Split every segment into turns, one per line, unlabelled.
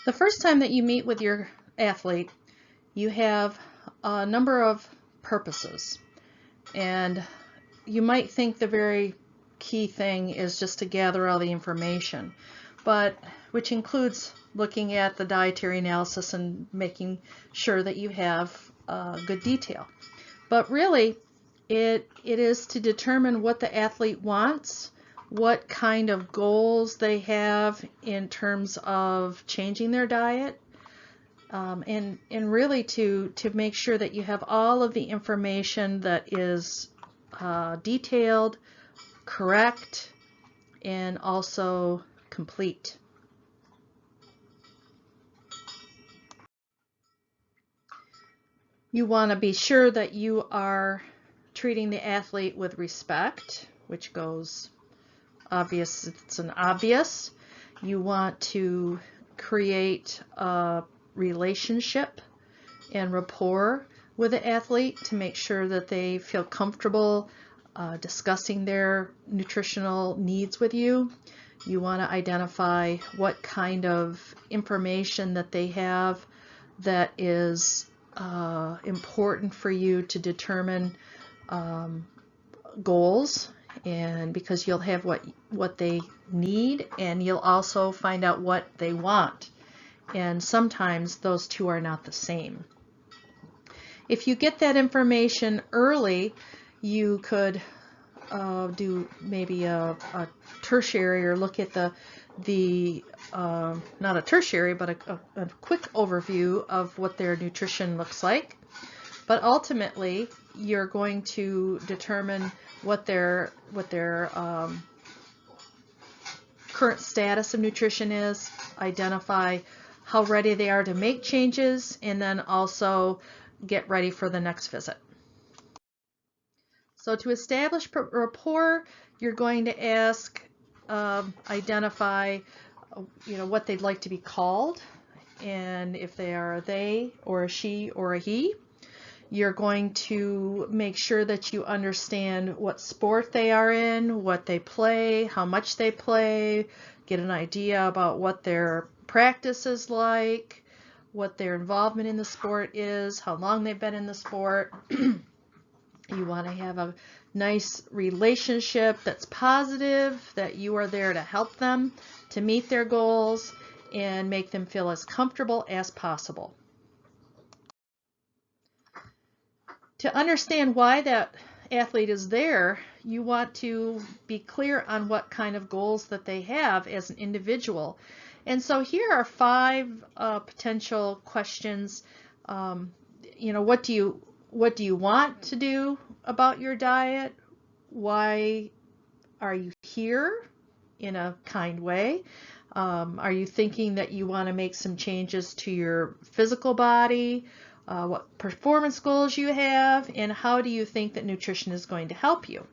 The first time that you meet with your athlete, you have a number of purposes, and you might think the very key thing is just to gather all the information, but which includes looking at the dietary analysis and making sure that you have good detail. But really, it is to determine what the athlete wants, what kind of goals they have in terms of changing their diet, and really to make sure that you have all of the information that is detailed, correct, and also complete. You want to be sure that you are treating the athlete with respect, which goes obvious, it's an obvious. You want to create a relationship and rapport with the athlete to make sure that they feel comfortable discussing their nutritional needs with you. You want to identify what kind of information that they have that is important for you to determine goals, and because you'll have what they need, and you'll also find out what they want, and sometimes those two are not the same. If you get that information early, you could do maybe a tertiary, or look at the not a tertiary, but a quick overview of what their nutrition looks like. But ultimately, you're going to determine what their current status of nutrition is, identify how ready they are to make changes, and then also get ready for the next visit. So to establish rapport, you're going to ask, identify, what they'd like to be called, and if they are a they or a she or a he. You're going to make sure that you understand what sport they are in, what they play, how much they play, get an idea about what their practice is like, what their involvement in the sport is, how long they've been in the sport. You want to have a nice relationship that's positive, that you are there to help them to meet their goals and make them feel as comfortable as possible. To understand why that athlete is there, you want to be clear on what kind of goals that they have as an individual. And so here are 5 potential questions. What do you want to do about your diet? Why are you here, in a kind way? Are you thinking that you want to make some changes to your physical body? What performance goals you have, and how do you think that nutrition is going to help you?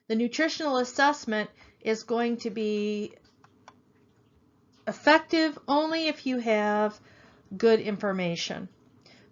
The nutritional assessment is going to be effective only if you have good information.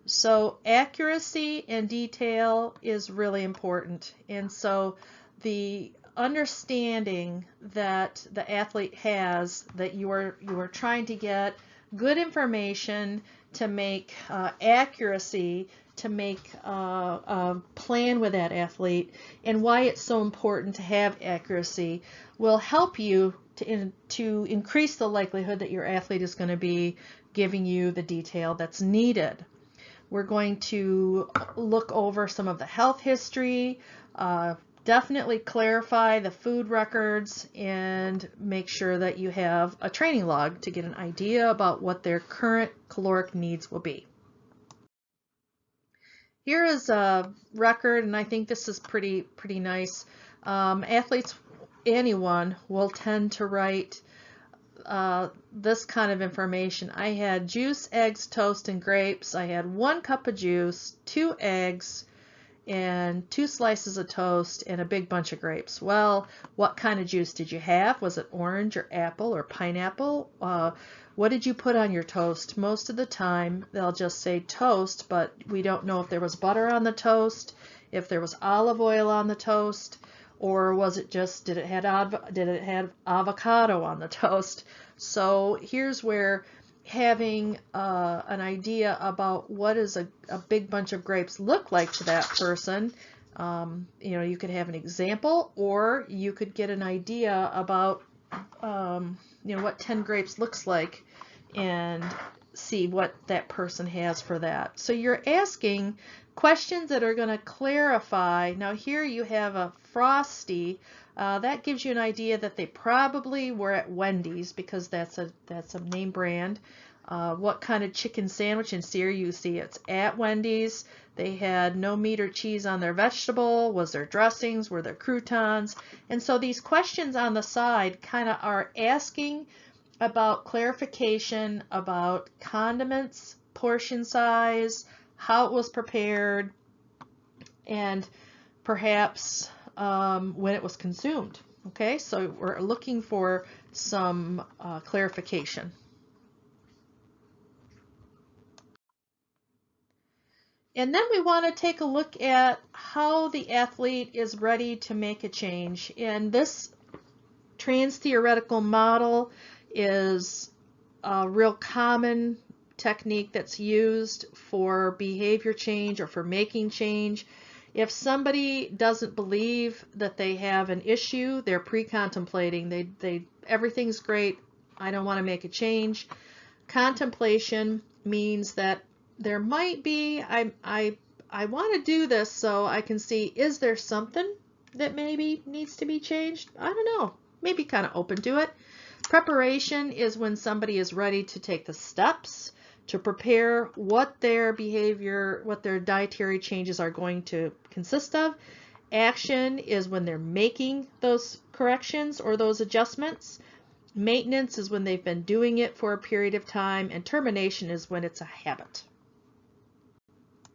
So accuracy and detail is really important, and so the understanding that the athlete has that you are trying to get good information to make accuracy, to make a plan with that athlete, and why it's so important to have accuracy will help you to increase the likelihood that your athlete is going to be giving you the detail that's needed. We're going to look over some of the health history, definitely clarify the food records, and make sure that you have a training log to get an idea about what their current caloric needs will be. Here is a record, and I think this is pretty nice. Athletes, anyone, will tend to write this kind of information. I had juice, eggs, toast, and grapes. I had 1 cup of juice, 2 eggs, and 2 slices of toast, and a big bunch of grapes. Well, what kind of juice did you have? Was it orange or apple or pineapple? What did you put on your toast? Most of the time they'll just say toast, but we don't know if there was butter on the toast, if there was olive oil on the toast, Or was it just, did it have avocado on the toast? So here's where having an idea about what does a big bunch of grapes look like to that person. You could have an example, or you could get an idea about what 10 grapes looks like and see what that person has for that. So you're asking questions that are going to clarify. Now here you have a Frosty. That gives you an idea that they probably were at Wendy's, because that's a name brand. What kind of chicken sandwich? And here you see it's at Wendy's. They had no meat or cheese on their vegetable. Was there dressings? Were there croutons? And so these questions on the side kind of are asking about clarification about condiments, portion size, how it was prepared, and perhaps when it was consumed. Okay, so we're looking for some clarification. And then we want to take a look at how the athlete is ready to make a change. And this trans-theoretical model is a real common technique that's used for behavior change or for making change. If somebody doesn't believe that they have an issue, they're pre-contemplating. Everything's great, I don't want to make a change. Contemplation means that there might be, I want to do this so I can see, is there something that maybe needs to be changed? I don't know, maybe kind of open to it. Preparation is when somebody is ready to take the steps to prepare what their behavior, what their dietary changes are going to consist of. Action is when they're making those corrections or those adjustments. Maintenance is when they've been doing it for a period of time, and termination is when it's a habit.